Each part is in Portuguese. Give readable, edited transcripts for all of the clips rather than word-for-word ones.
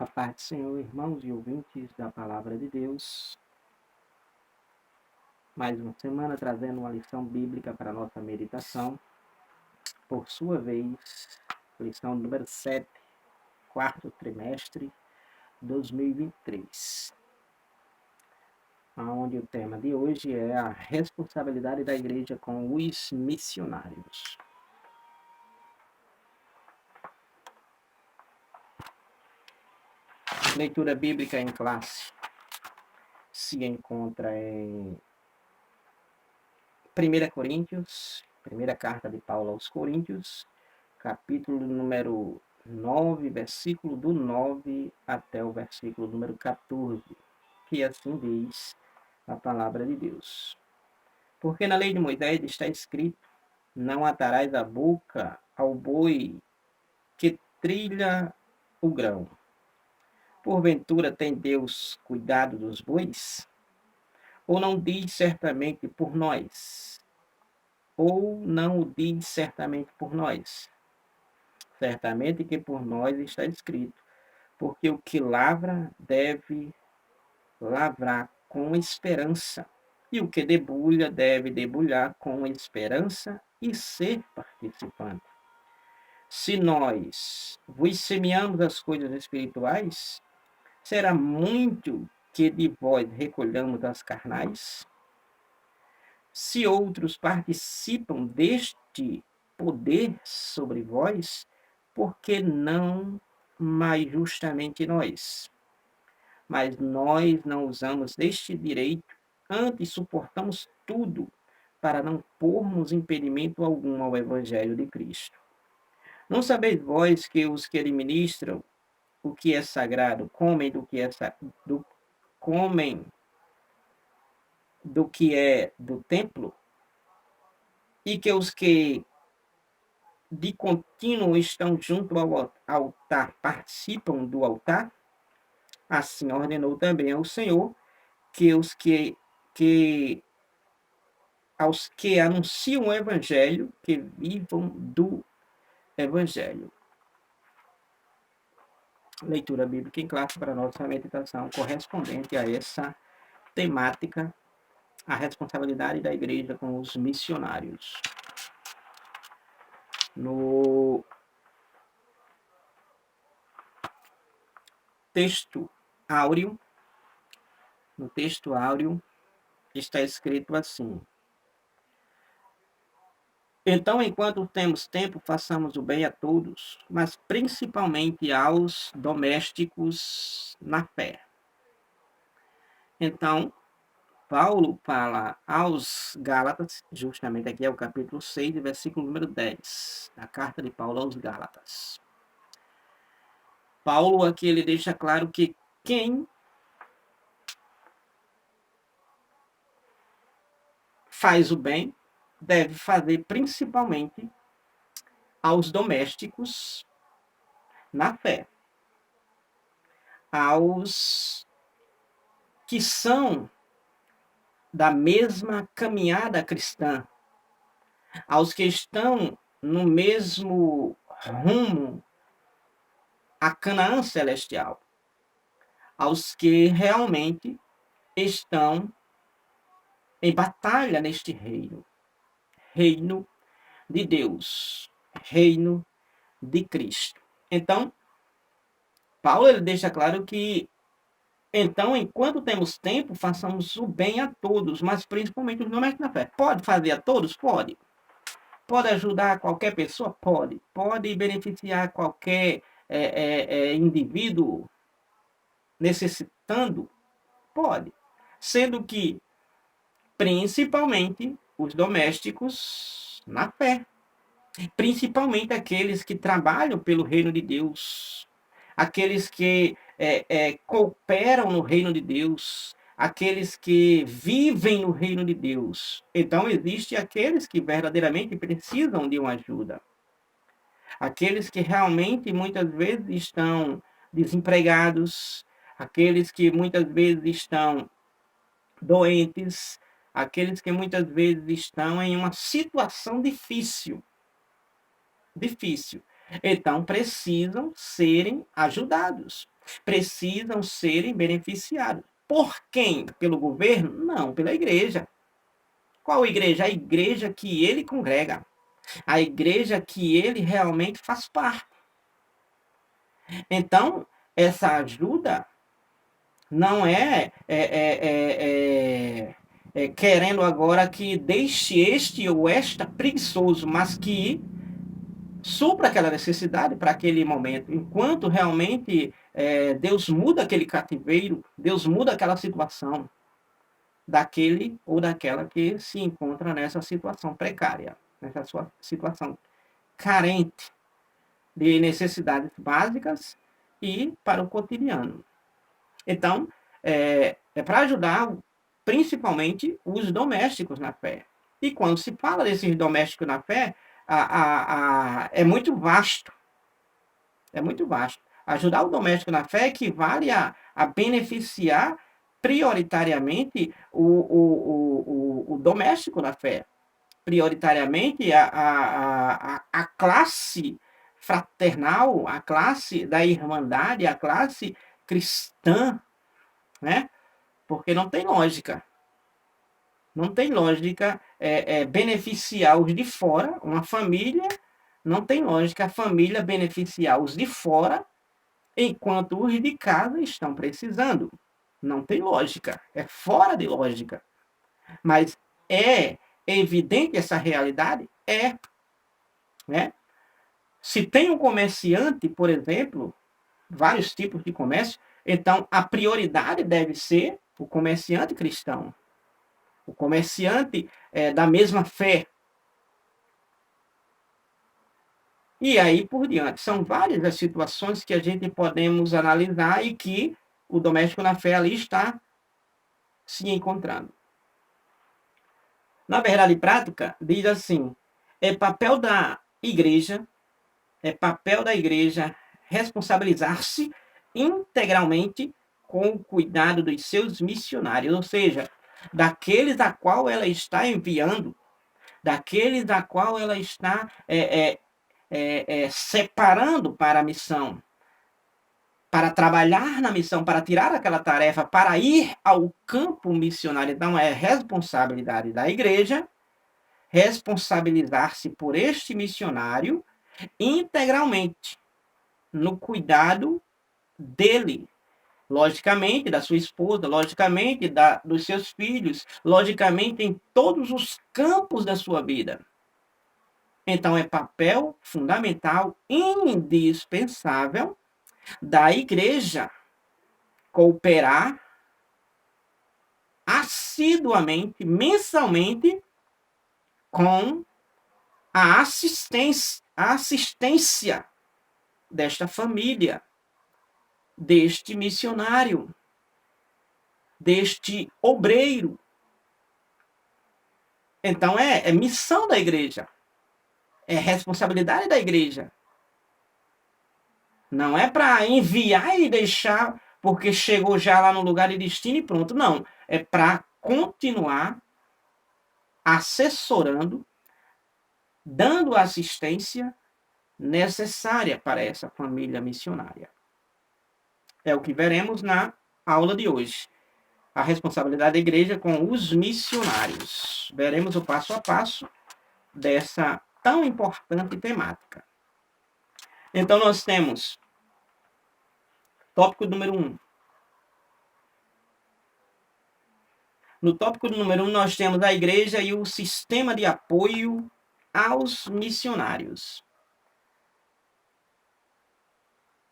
A paz do Senhor, irmãos e ouvintes da Palavra de Deus. Mais uma semana trazendo uma lição bíblica para a nossa meditação. Por sua vez, lição número 7, quarto trimestre 2023. Onde o tema de hoje é a responsabilidade da igreja com os missionários. Leitura bíblica em classe se encontra em 1 Coríntios, primeira carta de Paulo aos Coríntios, capítulo número 9, versículo do 9 até o versículo número 14, que assim diz a palavra de Deus. Porque na lei de Moisés está escrito: não atarás a boca ao boi que trilha o grão. Porventura tem Deus cuidado dos bois? Ou não diz certamente por nós? Ou não o diz certamente por nós? Certamente que por nós está escrito: porque o que lavra deve lavrar com esperança, e o que debulha deve debulhar com esperança e ser participante. Se nós vos semeamos as coisas espirituais, será muito que de vós recolhamos as carnais? Se outros participam deste poder sobre vós, por que não mais justamente nós? Mas nós não usamos deste direito, antes suportamos tudo, para não pormos impedimento algum ao Evangelho de Cristo. Não sabeis vós que os que administram o que é sagrado comem do que é do templo, e que os que de contínuo estão junto ao altar participam do altar? Assim ordenou também ao Senhor que aos que anunciam o Evangelho, que vivam do Evangelho. Leitura bíblica em classe para a nossa meditação correspondente a essa temática, a responsabilidade da igreja com os missionários. No texto áureo, está escrito assim: então, enquanto temos tempo, façamos o bem a todos, mas principalmente aos domésticos na fé. Então, Paulo fala aos Gálatas, justamente aqui é o capítulo 6, versículo número 10, da carta de Paulo aos Gálatas. Paulo aqui ele deixa claro que quem faz o bem deve fazer principalmente aos domésticos na fé, aos que são da mesma caminhada cristã, aos que estão no mesmo rumo a Canaã celestial, aos que realmente estão em batalha neste reino de Deus, reino de Cristo. Então, Paulo ele deixa claro que, então, enquanto temos tempo, façamos o bem a todos, mas principalmente os domésticos na fé. Pode fazer a todos? Pode. Pode ajudar qualquer pessoa? Pode. Pode beneficiar qualquer indivíduo necessitando? Pode. Sendo que, principalmente, os domésticos na fé. Principalmente aqueles que trabalham pelo reino de Deus, aqueles que cooperam no reino de Deus, aqueles que vivem no reino de Deus. Então, existem aqueles que verdadeiramente precisam de uma ajuda. Aqueles que realmente muitas vezes estão desempregados, aqueles que muitas vezes estão doentes, aqueles que muitas vezes estão em uma situação difícil. Então, precisam serem ajudados. precisam serem beneficiados. Por quem? Pelo governo? Não, pela igreja. Qual igreja? A igreja que ele congrega. A igreja que ele realmente faz parte. Então, essa ajuda não querendo agora que deixe este ou esta preguiçoso, mas que supra aquela necessidade para aquele momento, enquanto realmente Deus muda aquele cativeiro, Deus muda aquela situação daquele ou daquela que se encontra nessa situação precária, nessa sua situação carente de necessidades básicas e para o cotidiano. Então, é para ajudar principalmente os domésticos na fé. E quando se fala desses domésticos na fé, é muito vasto. É muito vasto. Ajudar o doméstico na fé equivale a beneficiar prioritariamente o doméstico na fé. Prioritariamente a classe fraternal, a classe da irmandade, a classe cristã, né? Porque não tem lógica. Não tem lógica beneficiar os de fora, uma família, não tem lógica a família beneficiar os de fora, enquanto os de casa estão precisando. Não tem lógica, é fora de lógica. Mas é evidente essa realidade? É. Né? Se tem um comerciante, por exemplo, vários tipos de comércio, então a prioridade deve ser o comerciante cristão, o comerciante da mesma fé. E aí por diante. São várias as situações que a gente podemos analisar e que o doméstico na fé ali está se encontrando. Na verdade prática, diz assim, é papel da igreja responsabilizar-se integralmente com o cuidado dos seus missionários, ou seja, daqueles a qual ela está enviando, daqueles a qual ela está separando para a missão, para trabalhar na missão, para tirar aquela tarefa, para ir ao campo missionário. Então, é responsabilidade da igreja responsabilizar-se por este missionário integralmente no cuidado dele, logicamente da sua esposa, logicamente dos seus filhos, logicamente em todos os campos da sua vida. Então é papel fundamental, indispensável da igreja cooperar assiduamente, mensalmente, com a assistência desta família, deste missionário, deste obreiro. Então é missão da igreja, é responsabilidade da igreja. Não é para enviar e deixar porque chegou já lá no lugar de destino e pronto. Não, é para continuar assessorando, dando a assistência necessária para essa família missionária. É o que veremos na aula de hoje. A responsabilidade da igreja com os missionários. Veremos o passo a passo dessa tão importante temática. Então, nós temos tópico número 1. No tópico número 1, nós temos a igreja e o sistema de apoio aos missionários.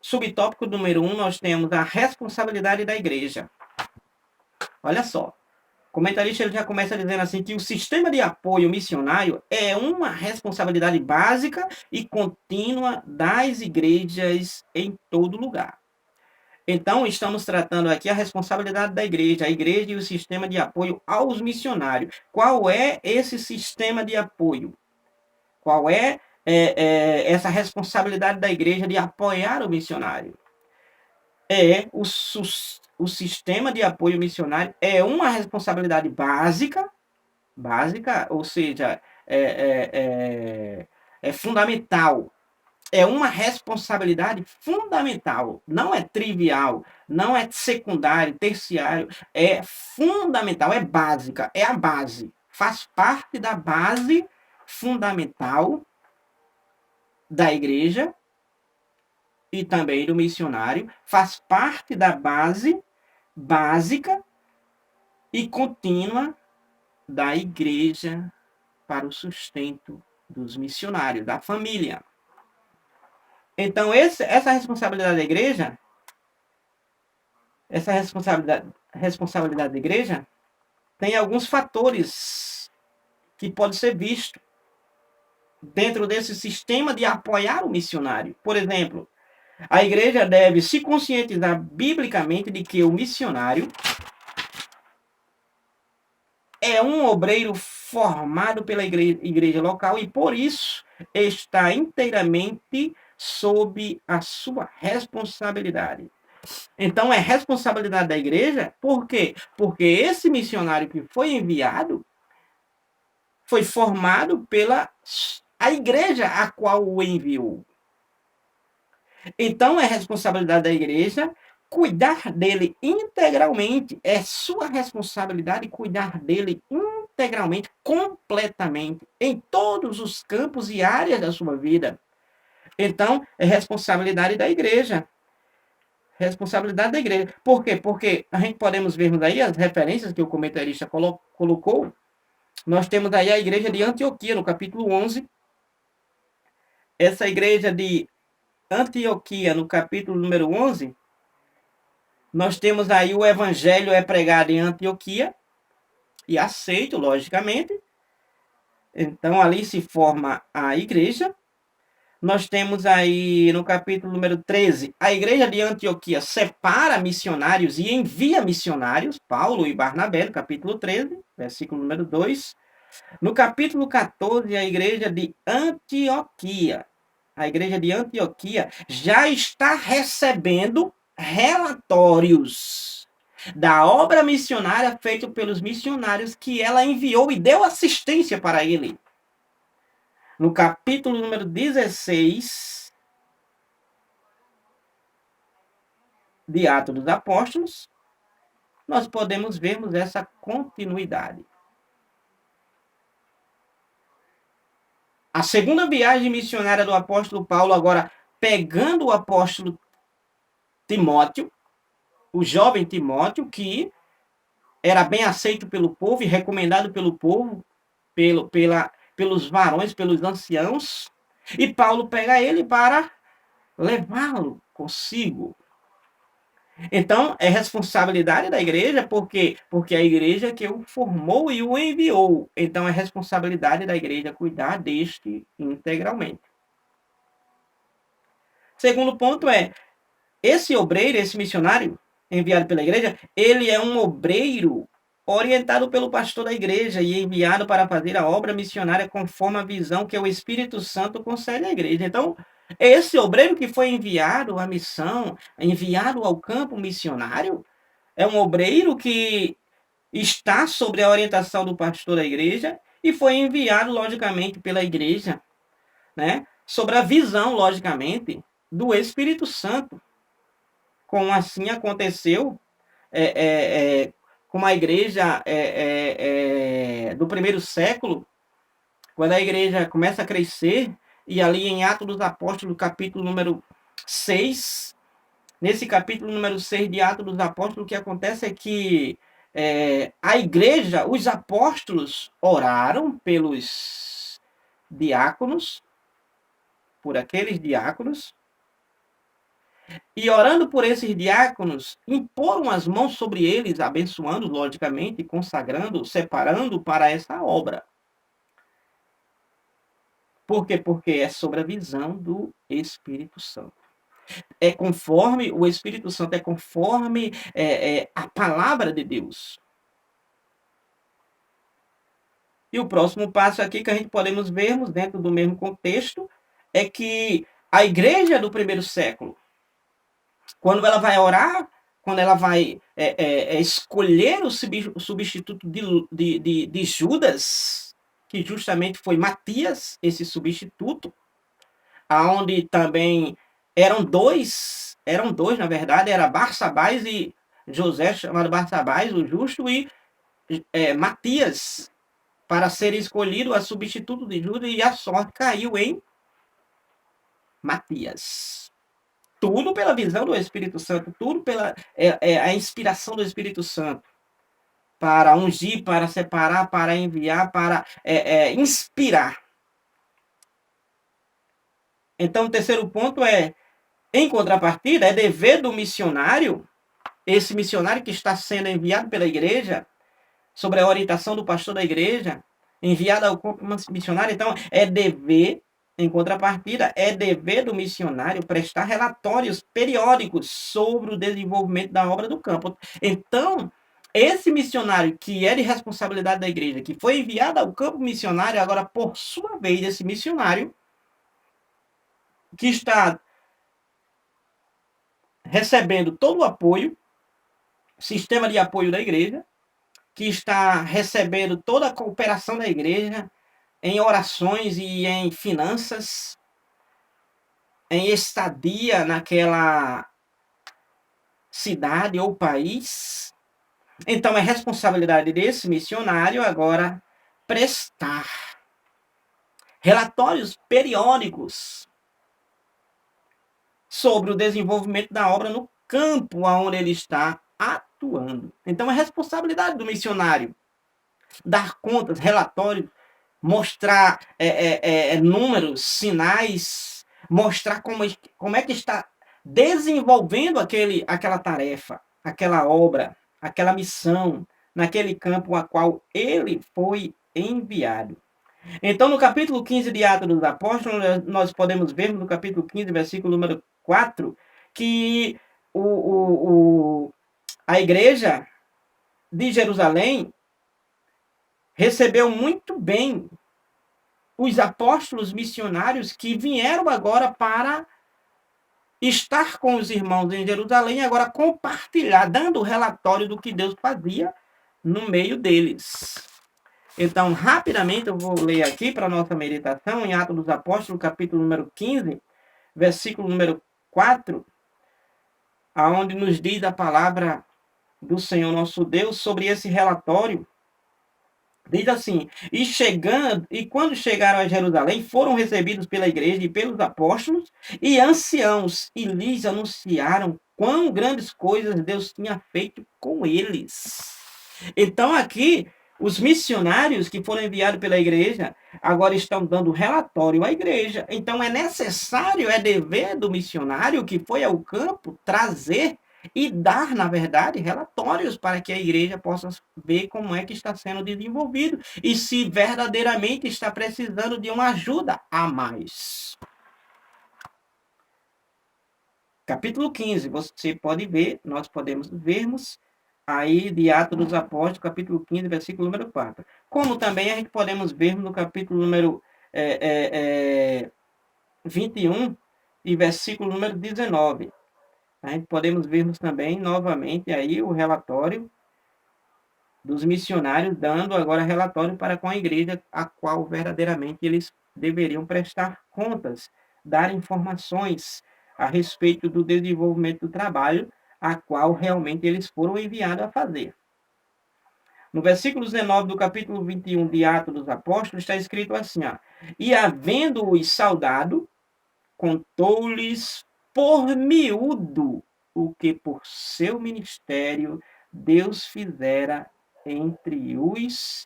Subtópico número 1, nós temos a responsabilidade da igreja. Olha só, o comentarista ele já começa dizendo assim que o sistema de apoio missionário é uma responsabilidade básica e contínua das igrejas em todo lugar. Então, estamos tratando aqui a responsabilidade da igreja, a igreja e o sistema de apoio aos missionários. Qual é esse sistema de apoio? Qual é essa responsabilidade da igreja de apoiar o missionário? O sistema de apoio missionário é uma responsabilidade básica, ou seja, é fundamental é uma responsabilidade fundamental, não é trivial, não é secundário, terciário, é fundamental, é básica, é a base, faz parte da base fundamental da igreja e também do missionário, faz parte da base básica e contínua da igreja para o sustento dos missionários, da família. Então, essa responsabilidade da igreja, essa responsabilidade da igreja, tem alguns fatores que pode ser visto dentro desse sistema de apoiar o missionário. Por exemplo, a igreja deve se conscientizar biblicamente de que o missionário é um obreiro formado pela igreja local e, por isso, está inteiramente sob a sua responsabilidade. Então, é responsabilidade da igreja, por quê? Porque esse missionário que foi enviado foi formado pela a igreja a qual o enviou. Então, é responsabilidade da igreja cuidar dele integralmente. É sua responsabilidade cuidar dele integralmente, completamente, em todos os campos e áreas da sua vida. Então, é responsabilidade da igreja. Responsabilidade da igreja. Por quê? Porque a gente podemos ver aí as referências que o comentarista colocou. Nós temos aí a igreja de Antioquia, no capítulo 11. Essa igreja de Antioquia, no capítulo número 11, nós temos aí o evangelho é pregado em Antioquia e aceito, logicamente. Então, ali se forma a igreja. Nós temos aí no capítulo número 13, a igreja de Antioquia separa missionários e envia missionários, Paulo e Barnabé, no capítulo 13, versículo número 2. No capítulo 14, a igreja de Antioquia. A igreja de Antioquia já está recebendo relatórios da obra missionária feita pelos missionários que ela enviou e deu assistência para ele. No capítulo número 16 de Atos dos Apóstolos, nós podemos vermos essa continuidade. A segunda viagem missionária do apóstolo Paulo, agora pegando o apóstolo Timóteo, o jovem Timóteo, que era bem aceito pelo povo e recomendado pelo povo, pelos varões, pelos anciãos, e Paulo pega ele para levá-lo consigo. Então, é responsabilidade da igreja, porque é a igreja que o formou e o enviou. Então, é responsabilidade da igreja cuidar deste integralmente. Segundo ponto é, esse obreiro, esse missionário enviado pela igreja, ele é um obreiro orientado pelo pastor da igreja e enviado para fazer a obra missionária conforme a visão que o Espírito Santo concede à igreja. Então, esse obreiro que foi enviado à missão, enviado ao campo missionário, é um obreiro que está sob a orientação do pastor da igreja e foi enviado, logicamente, pela igreja, né? Sobre a visão, logicamente, do Espírito Santo. Como assim aconteceu com a igreja do primeiro século, quando a igreja começa a crescer, e ali em Atos dos Apóstolos, capítulo número 6, nesse capítulo número 6 de Atos dos Apóstolos, o que acontece é que a igreja, os apóstolos oraram pelos diáconos, por aqueles diáconos, e orando por esses diáconos, imporam as mãos sobre eles, abençoando, logicamente, consagrando, separando para essa obra. Por quê? Porque é sobre a visão do Espírito Santo. É conforme, o Espírito Santo é conforme a palavra de Deus. E o próximo passo aqui que a gente podemos vermos dentro do mesmo contexto é que a igreja do primeiro século, quando ela vai orar, quando ela vai escolher o substituto de Judas, que justamente foi Matias, esse substituto, aonde também eram dois, na verdade, era Barsabás e José, chamado Barsabás, o justo, e Matias, para ser escolhido a substituto de Judas, e a sorte caiu em Matias. Tudo pela visão do Espírito Santo, tudo pela a inspiração do Espírito Santo, para ungir, para separar, para enviar, para inspirar. Então, o terceiro ponto é, em contrapartida, é dever do missionário, esse missionário que está sendo enviado pela igreja, sobre a orientação do pastor da igreja, enviado ao corpo missionário. Então, é dever, em contrapartida, é dever do missionário prestar relatórios periódicos sobre o desenvolvimento da obra do campo. Então, esse missionário que é de responsabilidade da igreja, que foi enviado ao campo missionário, agora, por sua vez, esse missionário que está recebendo todo o apoio, sistema de apoio da igreja, que está recebendo toda a cooperação da igreja em orações e em finanças, em estadia naquela cidade ou país. Então, é responsabilidade desse missionário agora prestar relatórios periódicos sobre o desenvolvimento da obra no campo onde ele está atuando. Então, é responsabilidade do missionário dar contas, relatórios, mostrar números, sinais, mostrar como é que está desenvolvendo aquela tarefa, aquela obra, aquela missão, naquele campo a qual ele foi enviado. Então, no capítulo 15 de Atos dos Apóstolos, nós podemos ver, no capítulo 15, versículo número 4, que a igreja de Jerusalém recebeu muito bem os apóstolos missionários que vieram agora para estar com os irmãos em Jerusalém, agora compartilhar, dando o relatório do que Deus fazia no meio deles. Então, rapidamente, eu vou ler aqui para a nossa meditação, em Atos dos Apóstolos, capítulo número 15, versículo número 4, aonde nos diz a palavra do Senhor nosso Deus sobre esse relatório. Diz assim: e quando chegaram a Jerusalém, foram recebidos pela igreja e pelos apóstolos e anciãos, e lhes anunciaram quão grandes coisas Deus tinha feito com eles. Então, aqui, os missionários que foram enviados pela igreja agora estão dando relatório à igreja. Então, é necessário, é dever do missionário que foi ao campo trazer e dar, na verdade, relatórios para que a igreja possa ver como é que está sendo desenvolvido e se verdadeiramente está precisando de uma ajuda a mais. Capítulo 15, você pode ver, nós podemos vermos aí de Atos dos Apóstolos, capítulo 15, versículo número 4. Como também a gente podemos ver no capítulo número 21 e versículo número 19. Podemos vermos também novamente aí o relatório dos missionários, dando agora relatório para com a igreja, a qual verdadeiramente eles deveriam prestar contas, dar informações a respeito do desenvolvimento do trabalho, a qual realmente eles foram enviados a fazer. No versículo 19 do capítulo 21 de Atos dos Apóstolos, está escrito assim, ó, e havendo-os saudado, contou-lhes por miúdo o que por seu ministério Deus fizera entre os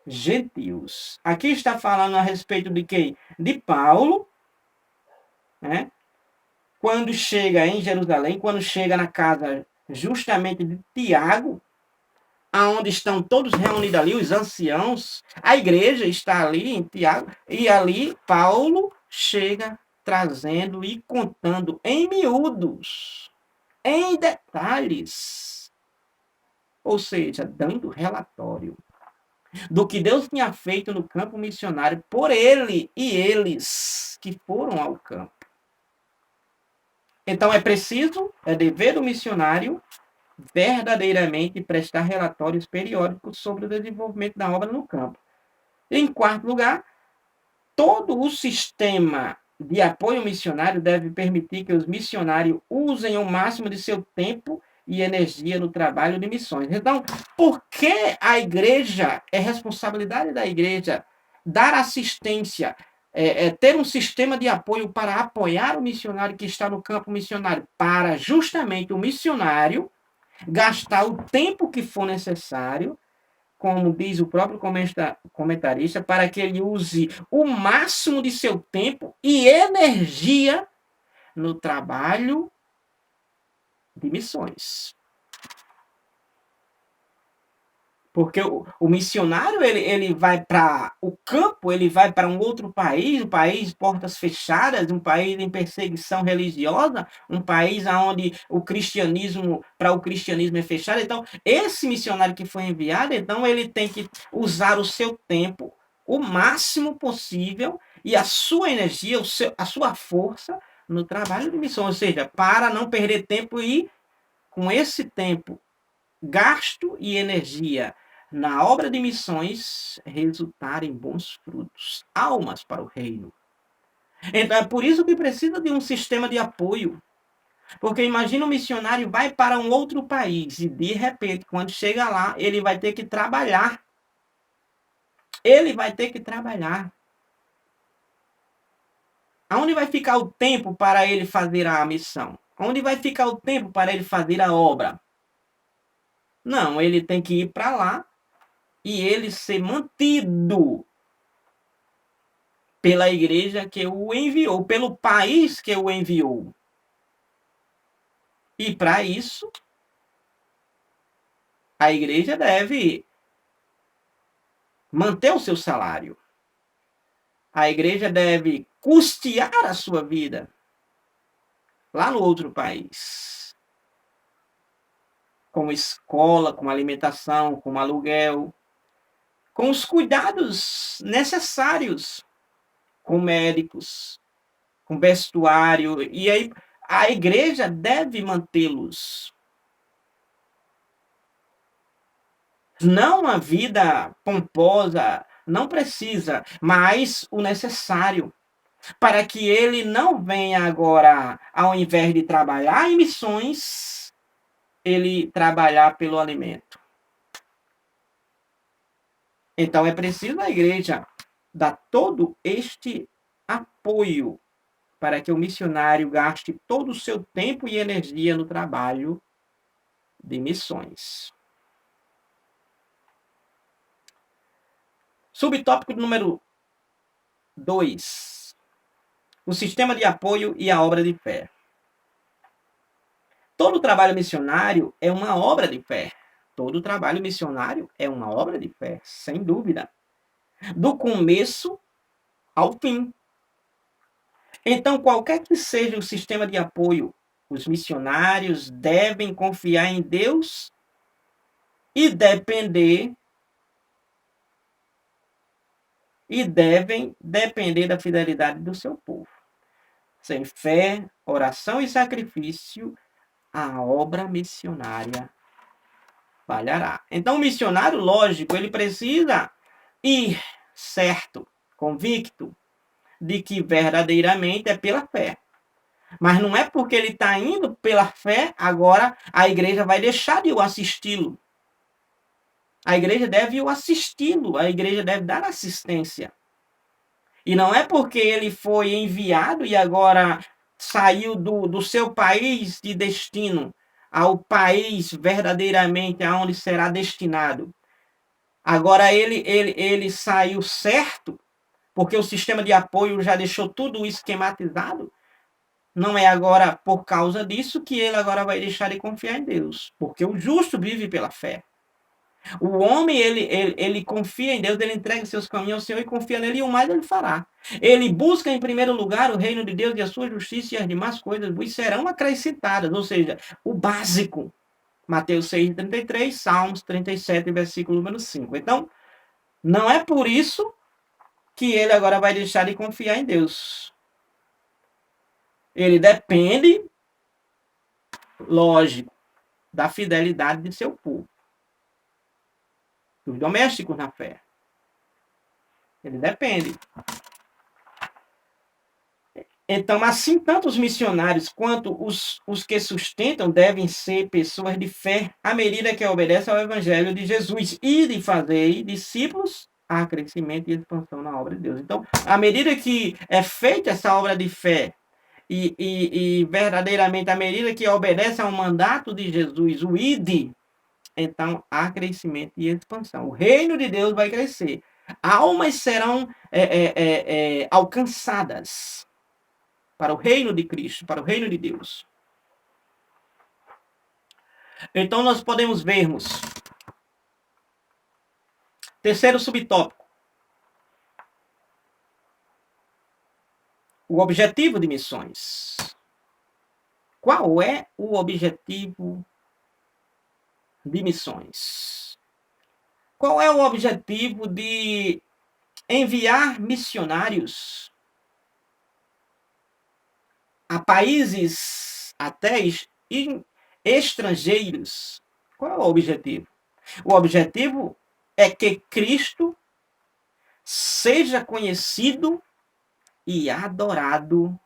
gentios. Aqui está falando a respeito de quem? De Paulo, né? Quando chega em Jerusalém, quando chega na casa justamente de Tiago, aonde estão todos reunidos ali, os anciãos, a igreja está ali em Tiago, e ali Paulo chega trazendo e contando em miúdos, em detalhes, ou seja, dando relatório do que Deus tinha feito no campo missionário por ele e eles que foram ao campo. Então é preciso, é dever do missionário verdadeiramente prestar relatórios periódicos sobre o desenvolvimento da obra no campo. Em quarto lugar, todo o sistema de apoio missionário deve permitir que os missionários usem o máximo de seu tempo e energia no trabalho de missões. Então, por que a igreja, é responsabilidade da igreja dar assistência, ter um sistema de apoio para apoiar o missionário que está no campo missionário, para justamente o missionário gastar o tempo que for necessário, como diz o próprio comentarista, para que ele use o máximo de seu tempo e energia no trabalho de missões. Porque o missionário, ele vai para o campo, ele vai para um outro país, um país portas fechadas, um país em perseguição religiosa, um país onde para o cristianismo é fechado. Então, esse missionário que foi enviado, então ele tem que usar o seu tempo o máximo possível e a sua energia, a sua força no trabalho de missão, ou seja, para não perder tempo e com esse tempo gasto e energia na obra de missões resultar em bons frutos, almas para o reino. Então é por isso que precisa de um sistema de apoio. Porque imagina um missionário vai para um outro país e de repente, quando chega lá, ele vai ter que trabalhar. Ele vai ter que trabalhar. Aonde vai ficar o tempo para ele fazer a missão? Onde vai ficar o tempo para ele fazer a obra? Não, ele tem que ir para lá e ele ser mantido pela igreja que o enviou, pelo país que o enviou. E para isso, a igreja deve manter o seu salário. A igreja deve custear a sua vida lá no outro país. Com escola, com alimentação, com aluguel, com os cuidados necessários, com médicos, com vestuário. E aí a igreja deve mantê-los. Não uma vida pomposa, não precisa, mas o necessário para que ele não venha agora, ao invés de trabalhar em missões, ele trabalhar pelo alimento. Então é preciso a igreja dar todo este apoio para que o missionário gaste todo o seu tempo e energia no trabalho de missões. Subtópico número 2. O sistema de apoio e a obra de fé. Todo trabalho missionário é uma obra de fé. Todo trabalho missionário é uma obra de fé, sem dúvida. Do começo ao fim. Então, qualquer que seja o sistema de apoio, os missionários devem confiar em Deus e devem depender da fidelidade do seu povo. Sem fé, oração e sacrifício, a obra missionária falhará. Então, o missionário, lógico, ele precisa ir certo, convicto de que verdadeiramente é pela fé. Mas não é porque ele está indo pela fé, agora a igreja vai deixar de o assisti-lo. A igreja deve o assisti-lo, a igreja deve dar assistência. E não é porque ele foi enviado e agora saiu do seu país de destino ao país verdadeiramente aonde será destinado. Agora ele saiu certo, porque o sistema de apoio já deixou tudo esquematizado. Não é agora por causa disso que ele agora vai deixar de confiar em Deus, porque o justo vive pela fé. O homem, ele confia em Deus, ele entrega seus caminhos ao Senhor e confia nele, e o mais ele fará. Ele busca em primeiro lugar o reino de Deus e a sua justiça, e as demais coisas vos serão acrescentadas, ou seja, o básico. Mateus 6,33, Salmos 37, versículo número 5. Então, não é por isso que ele agora vai deixar de confiar em Deus. Ele depende, lógico, da fidelidade de seu povo, dos domésticos na fé. Ele depende. Então, assim, tanto os missionários quanto os que sustentam devem ser pessoas de fé à medida que obedecem ao Evangelho de Jesus e de fazer discípulos a crescimento e expansão na obra de Deus. Então, à medida que é feita essa obra de fé e verdadeiramente, à medida que obedece ao mandato de Jesus, o ID, então há crescimento e expansão. O reino de Deus vai crescer. Almas serão alcançadas para o reino de Cristo, para o reino de Deus. Então nós podemos vermos. Terceiro subtópico. O objetivo de missões. Qual é o objetivo de missões? Qual é o objetivo de enviar missionários a países até estrangeiros? Qual é o objetivo? O objetivo é que Cristo seja conhecido e adorado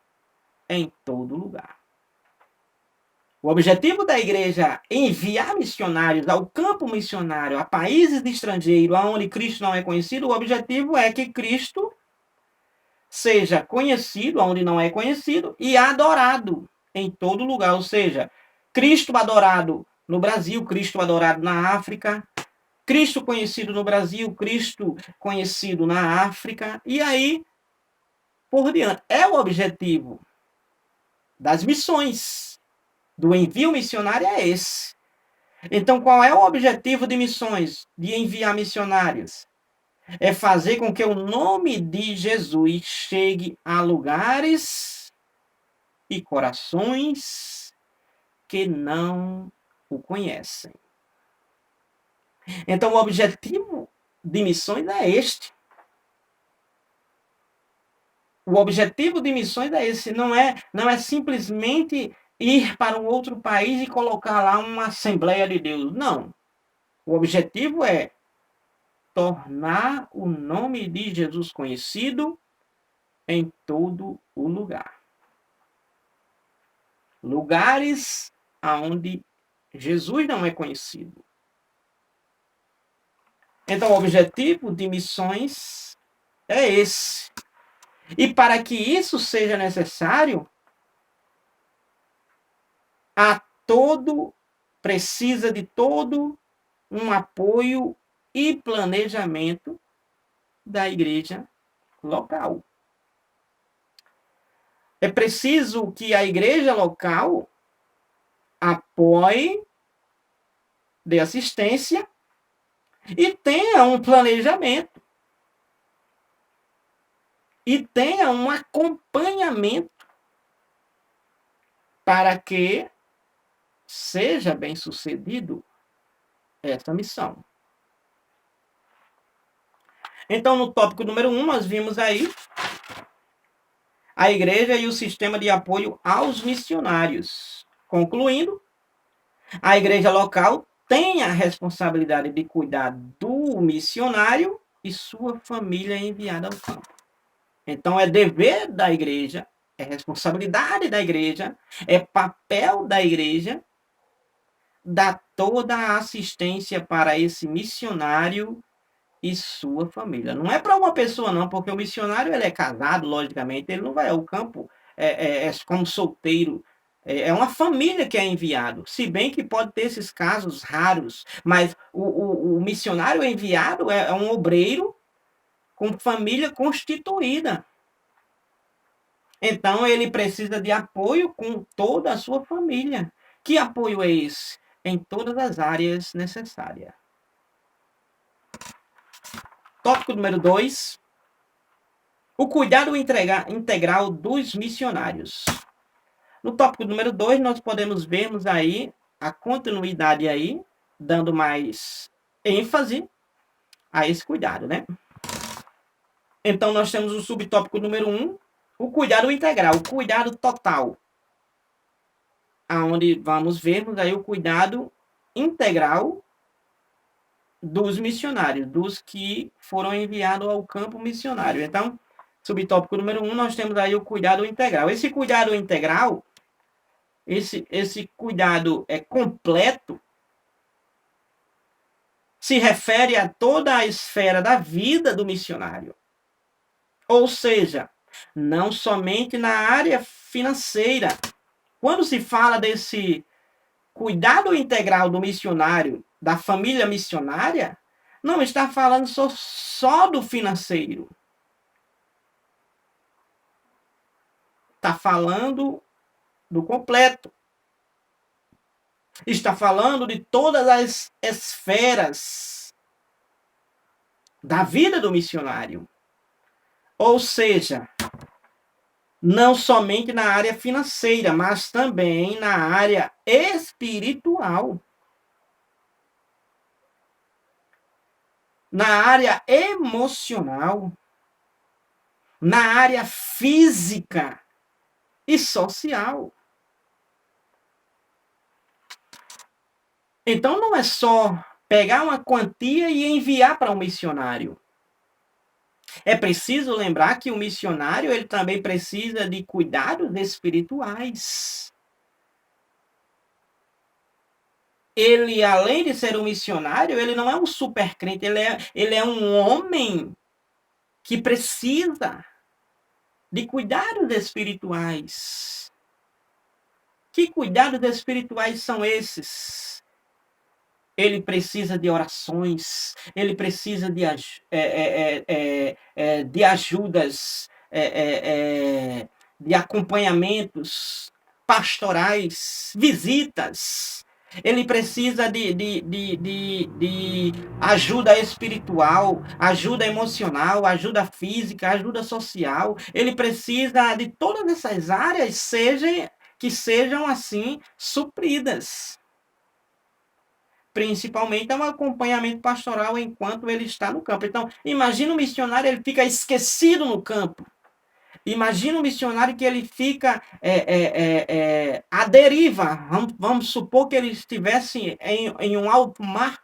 em todo lugar. O objetivo da igreja é enviar missionários ao campo missionário, a países estrangeiros, onde Cristo não é conhecido. O objetivo é que Cristo seja conhecido, onde não é conhecido, e adorado em todo lugar. Ou seja, Cristo adorado no Brasil, Cristo adorado na África, Cristo conhecido no Brasil, Cristo conhecido na África, e aí por diante. É o objetivo das missões, do envio missionário é esse. Então, qual é o objetivo de missões, de enviar missionários? É fazer com que o nome de Jesus chegue a lugares e corações que não o conhecem. Então, o objetivo de missões é este. O objetivo de missões é esse, não é simplesmente ir para um outro país e colocar lá uma Assembleia de Deus. Não. O objetivo é tornar o nome de Jesus conhecido em todo o lugar. Lugares onde Jesus não é conhecido. Então, o objetivo de missões é esse. E para que isso seja necessário, precisa de todo um apoio e planejamento da igreja local. É preciso que a igreja local apoie, dê assistência e tenha um planejamento. E tenha um acompanhamento para que seja bem sucedido essa missão. Então, no tópico número 1, nós vimos aí a igreja e o sistema de apoio aos missionários. Concluindo, a igreja local tem a responsabilidade de cuidar do missionário e sua família enviada ao campo. Então, é dever da igreja, é responsabilidade da igreja, é papel da igreja dar toda a assistência para esse missionário e sua família. Não é para uma pessoa, não, porque o missionário ele é casado, logicamente, ele não vai ao campo como solteiro. É uma família que é enviado, se bem que pode ter esses casos raros, mas o missionário enviado é um obreiro com família constituída. Então, ele precisa de apoio com toda a sua família. Que apoio é esse? Em todas as áreas necessárias. Tópico número 2. O cuidado integral dos missionários. No tópico número 2, nós podemos vermos aí a continuidade aí, dando mais ênfase a esse cuidado, né? Então, nós temos o subtópico número 1, o cuidado integral, o cuidado total. Onde vamos vermos aí o cuidado integral dos missionários, dos que foram enviados ao campo missionário. Então, Subtópico número 1, nós temos aí o cuidado integral. Esse cuidado integral, esse cuidado completo, se refere a toda a esfera da vida do missionário. Ou seja, não somente na área financeira. Quando se fala desse cuidado integral do missionário, da família missionária, não está falando só do financeiro. Está falando do completo. Está falando de todas as esferas da vida do missionário. Ou seja, não somente na área financeira, mas também na área espiritual. Na área emocional, na área física e social. Então não é só pegar uma quantia e enviar para um missionário. É preciso lembrar que o missionário ele também precisa de cuidados espirituais. Ele, além de ser um missionário, ele não é um super crente, ele é um homem que precisa de cuidados espirituais. Que cuidados espirituais são esses? Ele precisa de orações, ele precisa de ajudas, de acompanhamentos pastorais, visitas. Ele precisa de ajuda espiritual, ajuda emocional, ajuda física, ajuda social. Ele precisa de todas essas áreas que sejam assim supridas. Principalmente é um acompanhamento pastoral enquanto ele está no campo. Então, imagina um missionário, ele fica esquecido no campo. Imagina um missionário que ele fica à deriva. Vamos supor que ele estivesse em um alto mar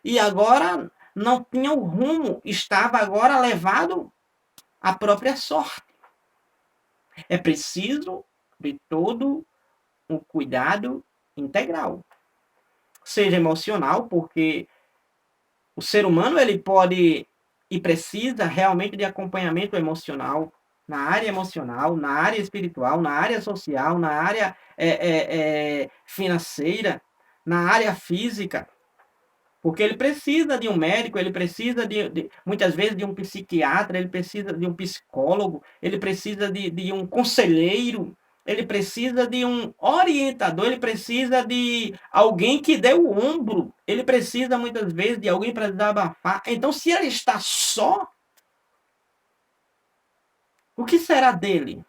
e agora não tinha o rumo, estava agora levado à própria sorte. É preciso de todo um cuidado integral. Seja emocional, porque o ser humano ele pode e precisa realmente de acompanhamento emocional, na área emocional, na área espiritual, na área social, na área financeira, na área física, porque ele precisa de um médico, ele precisa muitas vezes de um psiquiatra, ele precisa de um psicólogo, ele precisa de um conselheiro, ele precisa de um orientador, ele precisa de alguém que dê o ombro, ele precisa muitas vezes de alguém para desabafar. Então, se ele está só, o que será dele?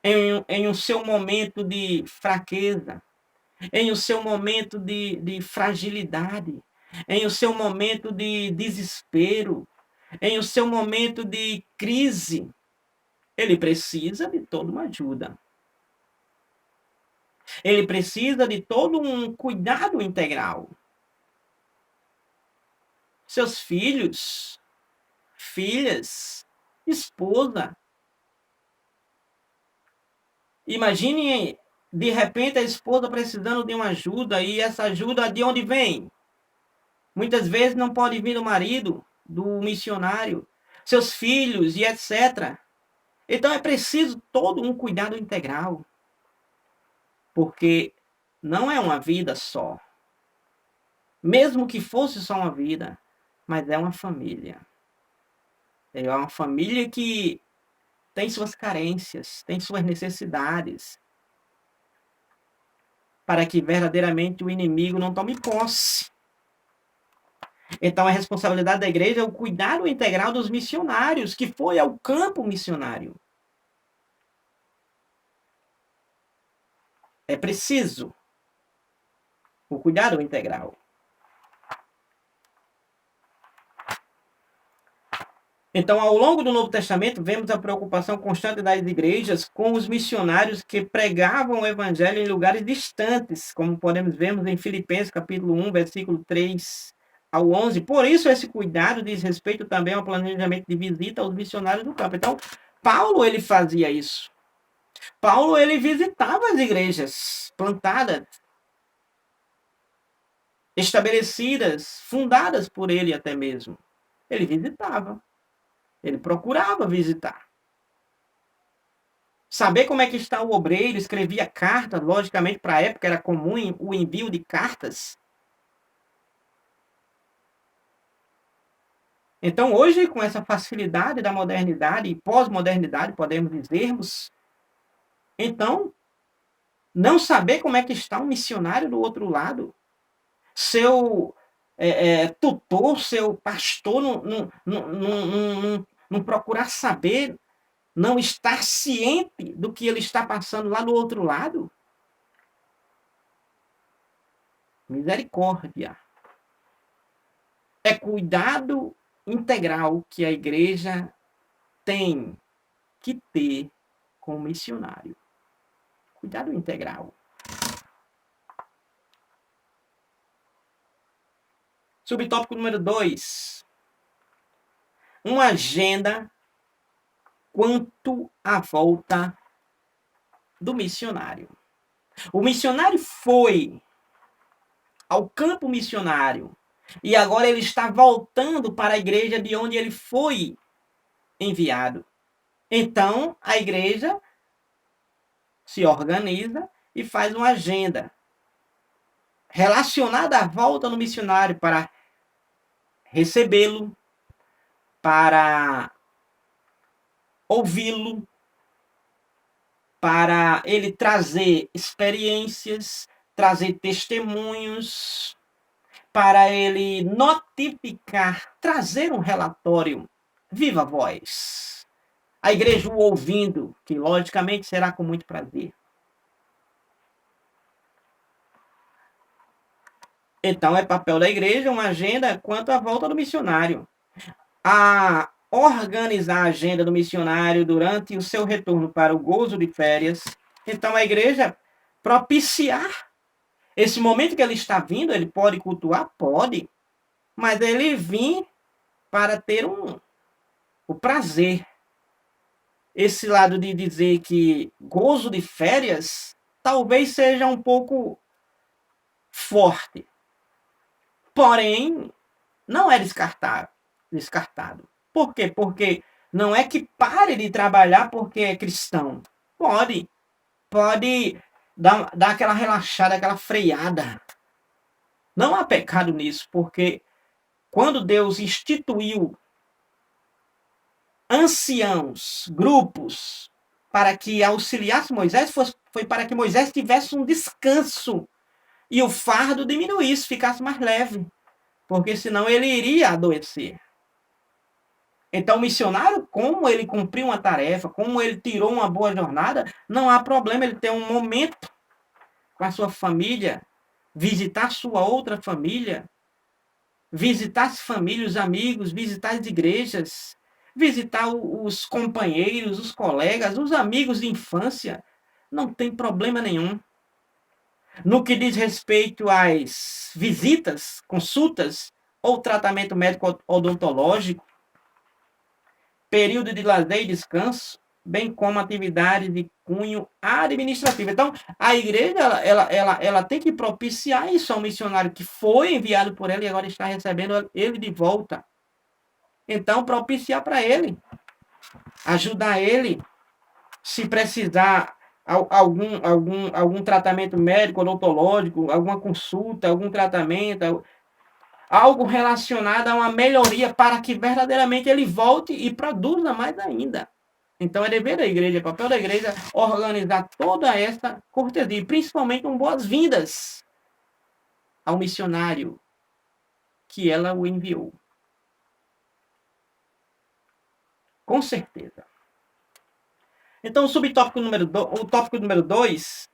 Em um seu momento de fraqueza, em o seu momento de fragilidade, em o seu momento de desespero, em o seu momento de crise, ele precisa de toda uma ajuda. Ele precisa de todo um cuidado integral. Seus filhos, filhas, esposa. Imagine, de repente, a esposa precisando de uma ajuda, e essa ajuda de onde vem? Muitas vezes não pode vir do marido, do missionário, seus filhos e etc. Então é preciso todo um cuidado integral. Porque não é uma vida só. Mesmo que fosse só uma vida, mas é uma família. É uma família que tem suas carências, tem suas necessidades, para que verdadeiramente o inimigo não tome posse. Então, a responsabilidade da igreja é o cuidado integral dos missionários, que foi ao campo missionário. É preciso o cuidado integral. Então, ao longo do Novo Testamento, vemos a preocupação constante das igrejas com os missionários que pregavam o evangelho em lugares distantes, como podemos ver em Filipenses capítulo 1, versículo 3 ao 11. Por isso, esse cuidado diz respeito também ao planejamento de visita aos missionários do campo. Então, Paulo, ele fazia isso. Paulo, ele visitava as igrejas plantadas, estabelecidas, fundadas por ele até mesmo. Ele visitava. Ele procurava visitar. Saber como é que está o obreiro, escrevia cartas, logicamente, para a época era comum o envio de cartas. Então, hoje, com essa facilidade da modernidade e pós-modernidade, podemos dizermos, então, não saber como é que está um missionário do outro lado, seu tutor, seu pastor, não procurar saber, não estar ciente do que ele está passando lá do outro lado? Misericórdia. É cuidado integral que a igreja tem que ter com o missionário. Cuidado integral. Subtópico número 2. Uma agenda quanto à volta do missionário. O missionário foi ao campo missionário e agora ele está voltando para a igreja de onde ele foi enviado. Então, a igreja se organiza e faz uma agenda relacionada à volta do missionário para recebê-lo, para ouvi-lo, para ele trazer experiências, trazer testemunhos, para ele notificar, trazer um relatório viva voz. A igreja o ouvindo, que logicamente será com muito prazer. Então, é papel da igreja uma agenda quanto à volta do missionário. A organizar a agenda do missionário durante o seu retorno para o gozo de férias. Então, a igreja propiciar esse momento que ele está vindo, ele pode cultuar? Pode. Mas ele vir para ter o prazer. Esse lado de dizer que gozo de férias talvez seja um pouco forte. Porém, não é descartado. Por quê? Porque não é que pare de trabalhar porque é cristão. Pode dar aquela relaxada, aquela freada. Não há pecado nisso, porque quando Deus instituiu anciãos, grupos, para que auxiliasse Moisés, foi para que Moisés tivesse um descanso e o fardo diminuísse, ficasse mais leve, porque senão ele iria adoecer. Então, o missionário, como ele cumpriu uma tarefa, como ele tirou uma boa jornada, não há problema ele ter um momento com a sua família, visitar sua outra família, visitar as famílias, os amigos, visitar as igrejas, visitar os companheiros, os colegas, os amigos de infância. Não tem problema nenhum. No que diz respeito às visitas, consultas ou tratamento médico odontológico, período de lazer e descanso, bem como atividades de cunho administrativo. Então, a igreja ela tem que propiciar isso ao missionário que foi enviado por ela e agora está recebendo ele de volta. Então, propiciar para ele, ajudar ele, se precisar algum tratamento médico, odontológico, alguma consulta, algum tratamento, algo relacionado a uma melhoria para que verdadeiramente ele volte e produza mais ainda. Então é dever da igreja, é papel da igreja organizar toda essa cortesia, principalmente com boas-vindas ao missionário que ela o enviou. Com certeza. Então o tópico número 2,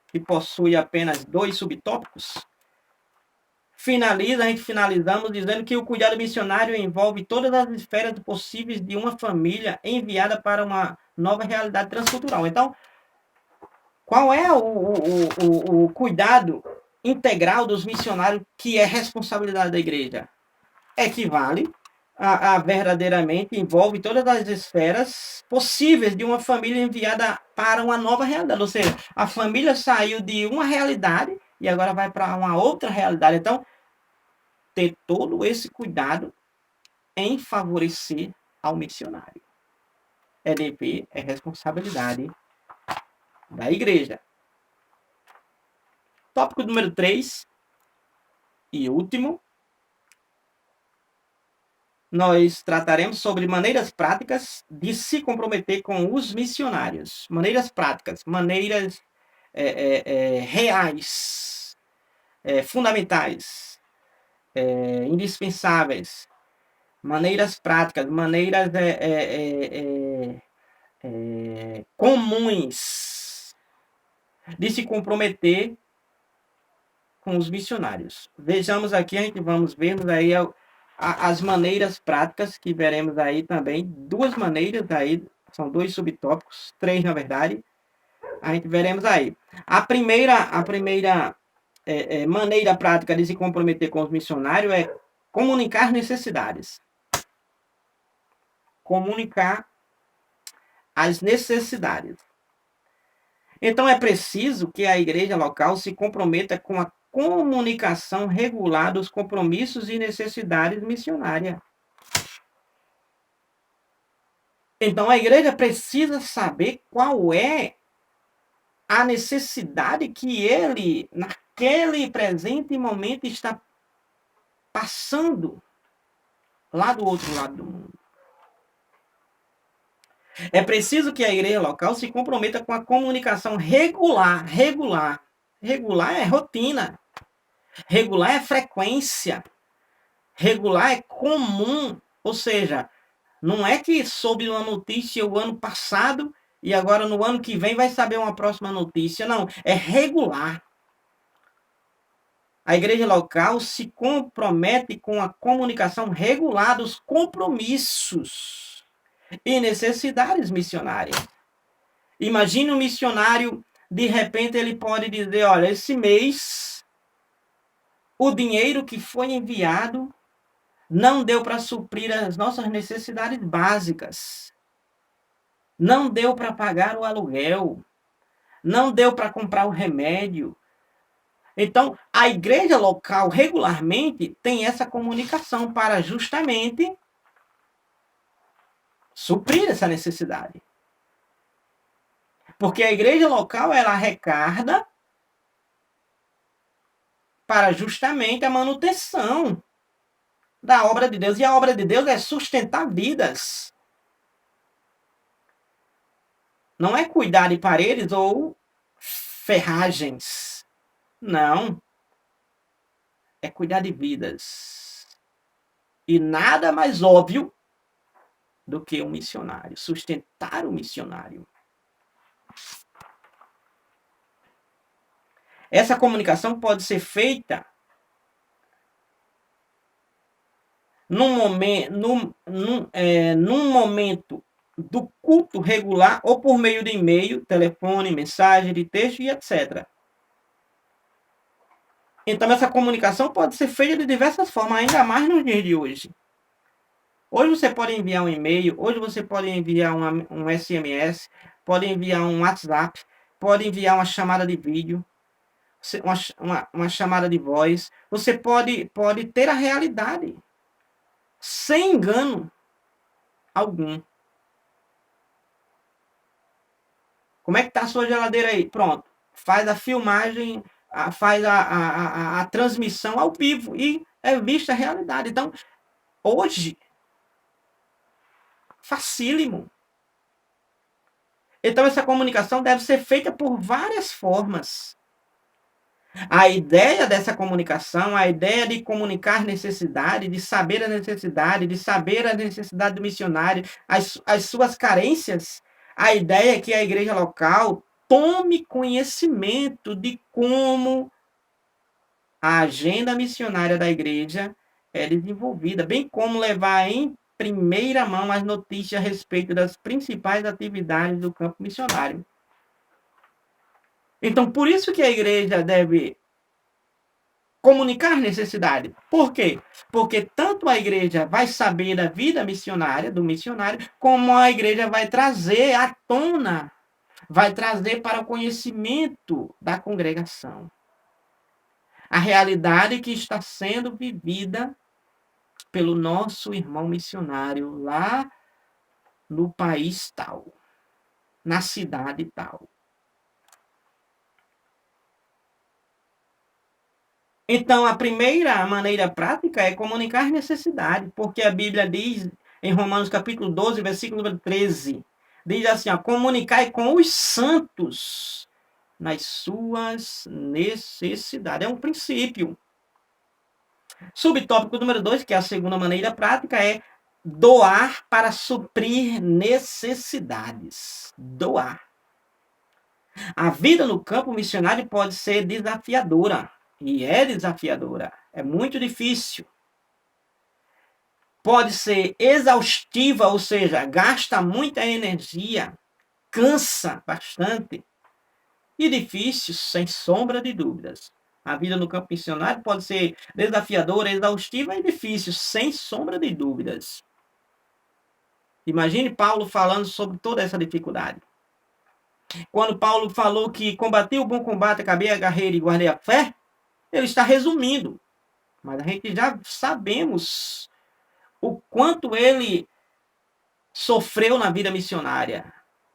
que possui apenas 2 subtópicos, a gente finalizamos dizendo que o cuidado missionário envolve todas as esferas possíveis de uma família enviada para uma nova realidade transcultural. Então, qual é o cuidado integral dos missionários, que é responsabilidade da igreja, equivale a verdadeiramente envolve todas as esferas possíveis de uma família enviada para uma nova realidade. Ou seja, a família saiu de uma realidade e agora vai para uma outra realidade. Então, ter todo esse cuidado em favorecer ao missionário. É dever, é responsabilidade da igreja. Tópico número 3 e último, nós trataremos sobre maneiras práticas de se comprometer com os missionários. Maneiras práticas, maneiras reais, fundamentais, indispensáveis, maneiras práticas, maneiras comuns de se comprometer com os missionários. Vejamos aqui, a gente vamos ver aí as maneiras práticas, que veremos aí também, duas maneiras aí, são 2 subtópicos, 3 na verdade, a gente veremos aí. A primeira maneira prática de se comprometer com os missionários é comunicar necessidades. Comunicar as necessidades. Então é preciso que a igreja local se comprometa com a comunicação regular dos compromissos e necessidades missionárias. Então a igreja precisa saber qual é a necessidade que ele, naquele presente momento, está passando lá do outro lado do mundo. É preciso que a igreja local se comprometa com a comunicação regular. Regular é rotina. Regular é frequência. Regular é comum. Ou seja, não é que soube uma notícia o ano passado e agora no ano que vem vai saber uma próxima notícia. Não, é regular. A igreja local se compromete com a comunicação regular dos compromissos e necessidades missionárias. Imagine um missionário, de repente ele pode dizer, olha, esse mês o dinheiro que foi enviado não deu para suprir as nossas necessidades básicas. Não deu para pagar o aluguel. Não deu para comprar o remédio. Então, a igreja local regularmente tem essa comunicação para justamente suprir essa necessidade. Porque a igreja local, ela arrecada para justamente a manutenção da obra de Deus. E a obra de Deus é sustentar vidas. Não é cuidar de paredes ou ferragens. Não. É cuidar de vidas. E nada mais óbvio do que um missionário. Sustentar o missionário. Essa comunicação pode ser feita num momento do culto regular ou por meio de e-mail, telefone, mensagem de texto e etc. Então, essa comunicação pode ser feita de diversas formas, ainda mais nos dias de hoje. Hoje você pode enviar um e-mail, hoje você pode enviar um SMS, pode enviar um WhatsApp, pode enviar uma chamada de vídeo, uma chamada de voz. Você pode ter a realidade, sem engano algum. Como é que está a sua geladeira aí? Pronto. Faz a filmagem, faz a transmissão ao vivo e é vista a realidade. Então, hoje, facílimo. Então, essa comunicação deve ser feita por várias formas. A ideia dessa comunicação, a ideia de comunicar necessidade, de saber a necessidade do missionário, as suas carências, a ideia é que a igreja local tome conhecimento de como a agenda missionária da igreja é desenvolvida, bem como levar em primeira mão as notícias a respeito das principais atividades do campo missionário. Então, por isso que a igreja deve comunicar necessidade. Por quê? Porque tanto a igreja vai saber da vida missionária, do missionário, como a igreja vai trazer à tona, vai trazer para o conhecimento da congregação a realidade que está sendo vivida pelo nosso irmão missionário lá no país tal, na cidade tal. Então, a primeira maneira prática é comunicar necessidade, porque a Bíblia diz, em Romanos capítulo 12, versículo número 13, diz assim, ó, comunicai com os santos nas suas necessidades. É um princípio. Subtópico número 2, que é a segunda maneira prática, é doar para suprir necessidades. Doar. A vida no campo missionário pode ser desafiadora. E é desafiadora. É muito difícil. Pode ser exaustiva, ou seja, gasta muita energia, cansa bastante. E difícil, sem sombra de dúvidas. A vida no campo missionário pode ser desafiadora, exaustiva e difícil, sem sombra de dúvidas. Imagine Paulo falando sobre toda essa dificuldade. Quando Paulo falou que combati o bom combate, acabei a carreira e guardei a fé, ele está resumindo. Mas a gente já sabemos o quanto ele sofreu na vida missionária,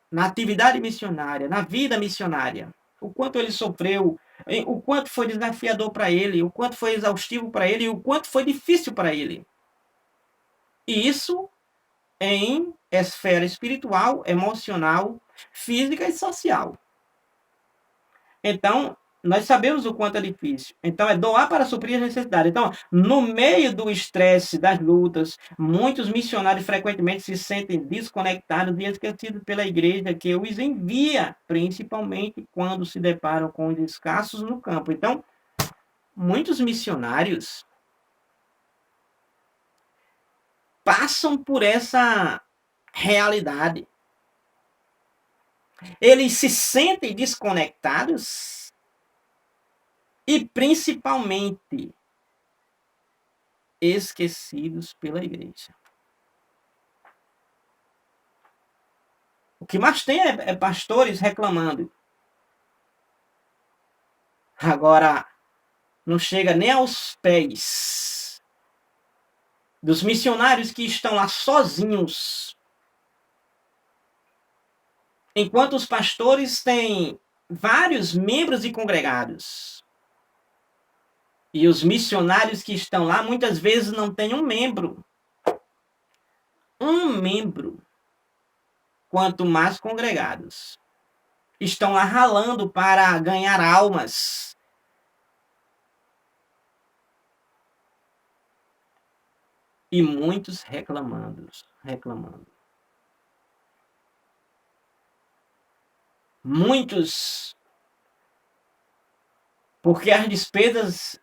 na atividade missionária, na vida missionária. O quanto ele sofreu, o quanto foi desafiador para ele, o quanto foi exaustivo para ele e o quanto foi difícil para ele. E isso em esfera espiritual, emocional, física e social. Então, nós sabemos o quanto é difícil. Então, é doar para suprir as necessidades. Então, no meio do estresse, das lutas, muitos missionários frequentemente se sentem desconectados e esquecidos pela igreja que os envia, principalmente quando se deparam com os escassos no campo. Então, muitos missionários passam por essa realidade. Eles se sentem desconectados e, principalmente, esquecidos pela igreja. O que mais tem é pastores reclamando. Agora, não chega nem aos pés dos missionários que estão lá sozinhos. Enquanto os pastores têm vários membros e congregados. E os missionários que estão lá muitas vezes não têm um membro. Um membro. Quanto mais congregados. Estão lá ralando para ganhar almas. E muitos reclamando. Muitos, porque as despesas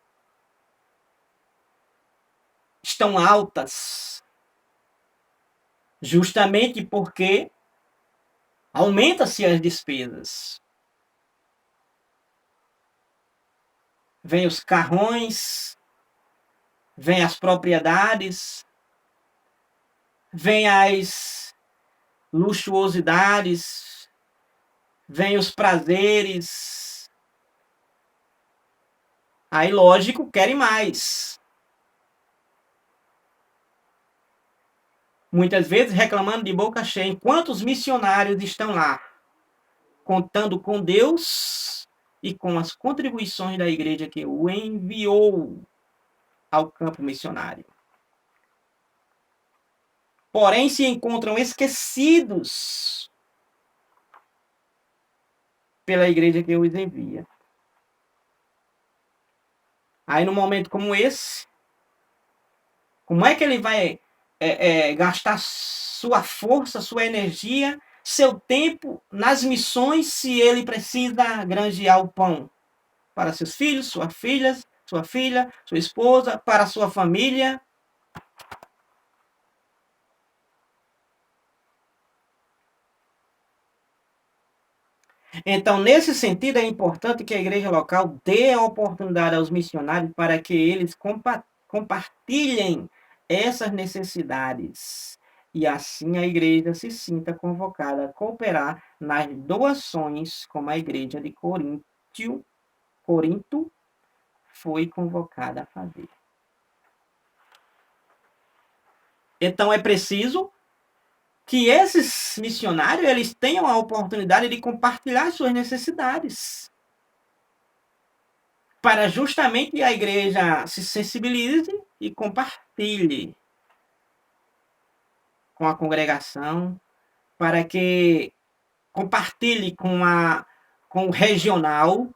estão altas, justamente porque aumenta-se as despesas. Vem os carrões, vem as propriedades, vem as luxuosidades, vem os prazeres. Aí, lógico, querem mais. Muitas vezes reclamando de boca cheia, enquanto os missionários estão lá, contando com Deus e com as contribuições da igreja que o enviou ao campo missionário. Porém, se encontram esquecidos pela igreja que os envia. Aí, num momento como esse, como é que ele vai gastar sua força, sua energia, seu tempo nas missões se ele precisa granjear o pão para seus filhos, sua filha, sua esposa, para sua família? Então, nesse sentido, é importante que a igreja local dê a oportunidade aos missionários para que eles compartilhem essas necessidades. E assim a igreja se sinta convocada a cooperar nas doações, como a igreja de Corinto foi convocada a fazer. Então, é preciso que esses missionários eles tenham a oportunidade de compartilhar suas necessidades, para justamente a igreja se sensibilize e compartilhe com a congregação, para que compartilhe com o regional,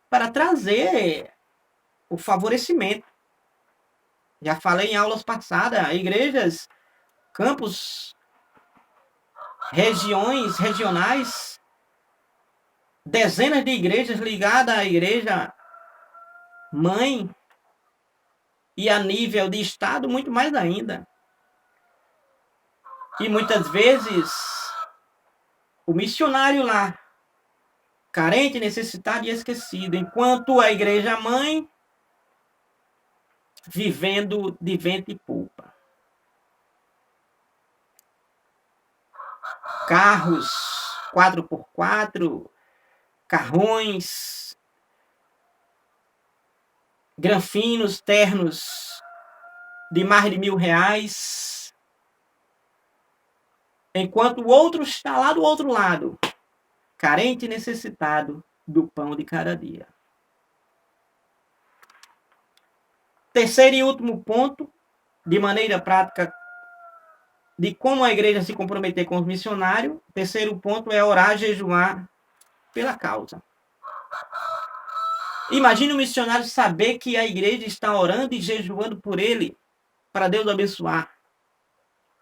para trazer o favorecimento. Já falei em aulas passadas, igrejas, campos, regiões, regionais, dezenas de igrejas ligadas à igreja mãe, e a nível de estado muito mais ainda. E muitas vezes o missionário lá, carente, necessitado e esquecido, enquanto a igreja mãe vivendo de vento e polpa. Carros 4x4, carrões, granfinos, ternos de mais de R$1.000, enquanto o outro está lá do outro lado, carente e necessitado do pão de cada dia. Terceiro e último ponto, de maneira prática, de como a igreja se comprometer com os missionários. Terceiro ponto é orar, jejuar pela causa. Imagine o missionário saber que a igreja está orando e jejuando por ele, para Deus abençoar.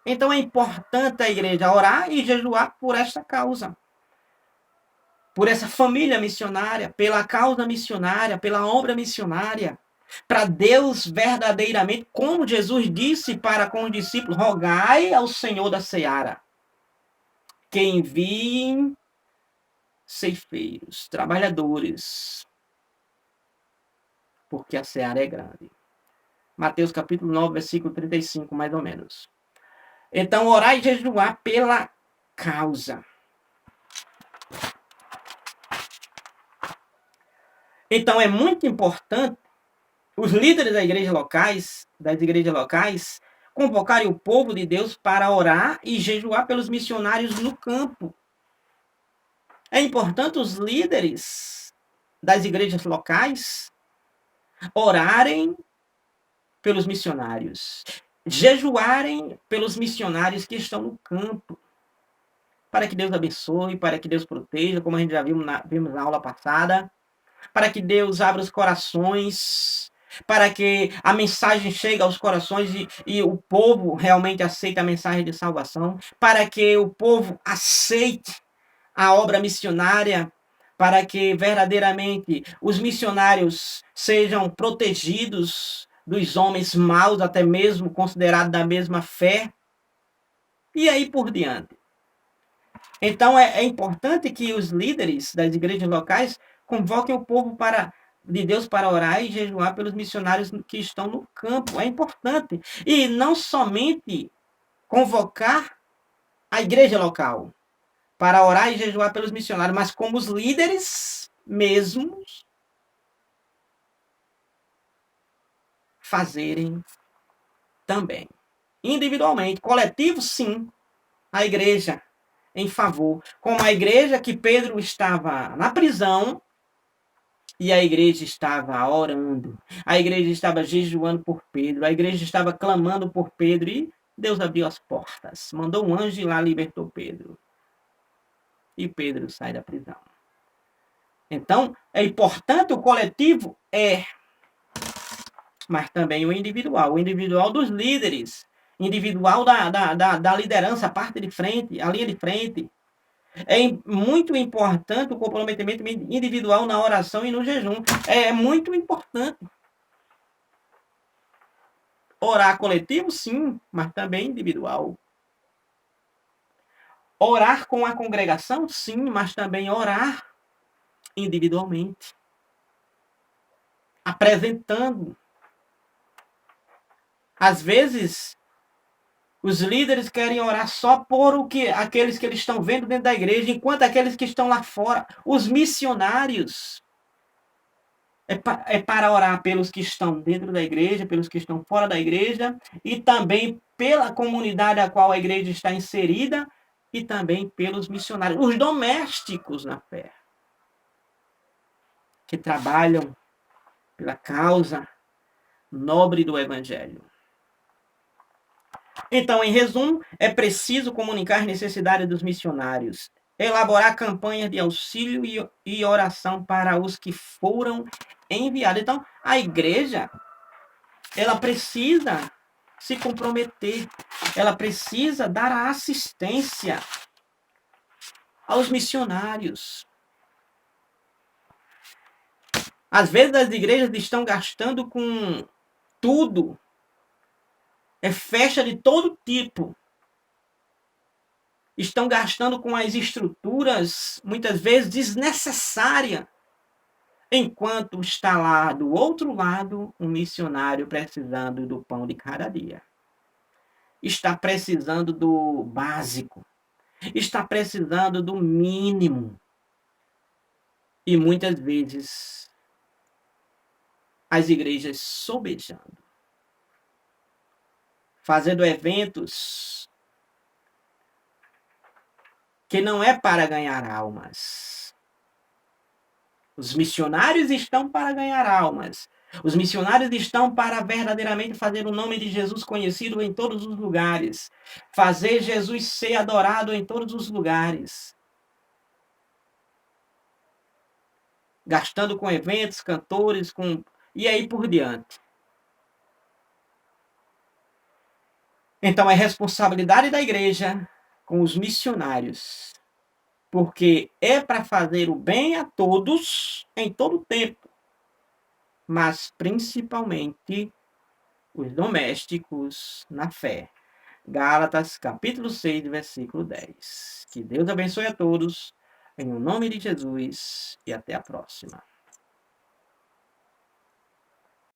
Então é importante a igreja orar e jejuar por esta causa, por essa família missionária, pela causa missionária, pela obra missionária, para Deus verdadeiramente, como Jesus disse para com os discípulos, rogai ao Senhor da seara que enviem ceifeiros, trabalhadores, porque a seara é grande. Mateus capítulo 9, versículo 35, mais ou menos. Então, orar e jejuar pela causa. Então, é muito importante os líderes das igrejas locais, convocarem o povo de Deus para orar e jejuar pelos missionários no campo. É importante os líderes das igrejas locais orarem pelos missionários, jejuarem pelos missionários que estão no campo, para que Deus abençoe, para que Deus proteja, como a gente já vimos na aula passada, para que Deus abra os corações, para que a mensagem chegue aos corações e o povo realmente aceite a mensagem de salvação, para que o povo aceite a obra missionária, para que verdadeiramente os missionários sejam protegidos dos homens maus, até mesmo considerados da mesma fé, e aí por diante. Então é importante que os líderes das igrejas locais convoquem o povo de Deus para orar e jejuar pelos missionários que estão no campo. É importante. E não somente convocar a igreja local para orar e jejuar pelos missionários, mas como os líderes mesmos fazerem também. Individualmente, coletivo, sim, a igreja em favor. Como a igreja que Pedro estava na prisão e a igreja estava orando, a igreja estava jejuando por Pedro, a igreja estava clamando por Pedro e Deus abriu as portas, mandou um anjo e lá libertou Pedro. E Pedro sai da prisão. Então, é importante o coletivo? É. Mas também o individual dos líderes, individual da liderança, a parte de frente, a linha de frente. É muito importante o comprometimento individual na oração e no jejum. É muito importante. Orar coletivo, sim, mas também individual. Orar com a congregação, sim, mas também orar individualmente, apresentando. Às vezes, os líderes querem orar só por aqueles que eles estão vendo dentro da igreja, enquanto aqueles que estão lá fora, os missionários, é para orar pelos que estão dentro da igreja, pelos que estão fora da igreja, e também pela comunidade a qual a igreja está inserida, e também pelos missionários, os domésticos na fé, que trabalham pela causa nobre do evangelho. Então, em resumo, é preciso comunicar as necessidades dos missionários, elaborar campanhas de auxílio e oração para os que foram enviados. Então, a igreja, ela precisa se comprometer, ela precisa dar a assistência aos missionários. Às vezes as igrejas estão gastando com tudo, é festa de todo tipo. Estão gastando com as estruturas, muitas vezes desnecessárias, enquanto está lá do outro lado um missionário precisando do pão de cada dia. Está precisando do básico, está precisando do mínimo. E muitas vezes as igrejas sobejando, fazendo eventos que não é para ganhar almas. Os missionários estão para ganhar almas. Os missionários estão para verdadeiramente fazer o nome de Jesus conhecido em todos os lugares. Fazer Jesus ser adorado em todos os lugares. Gastando com eventos, cantores, e aí por diante. Então é responsabilidade da igreja com os missionários, porque é para fazer o bem a todos em todo o tempo, mas principalmente os domésticos na fé. Gálatas, capítulo 6, versículo 10. Que Deus abençoe a todos, em nome de Jesus, e até a próxima.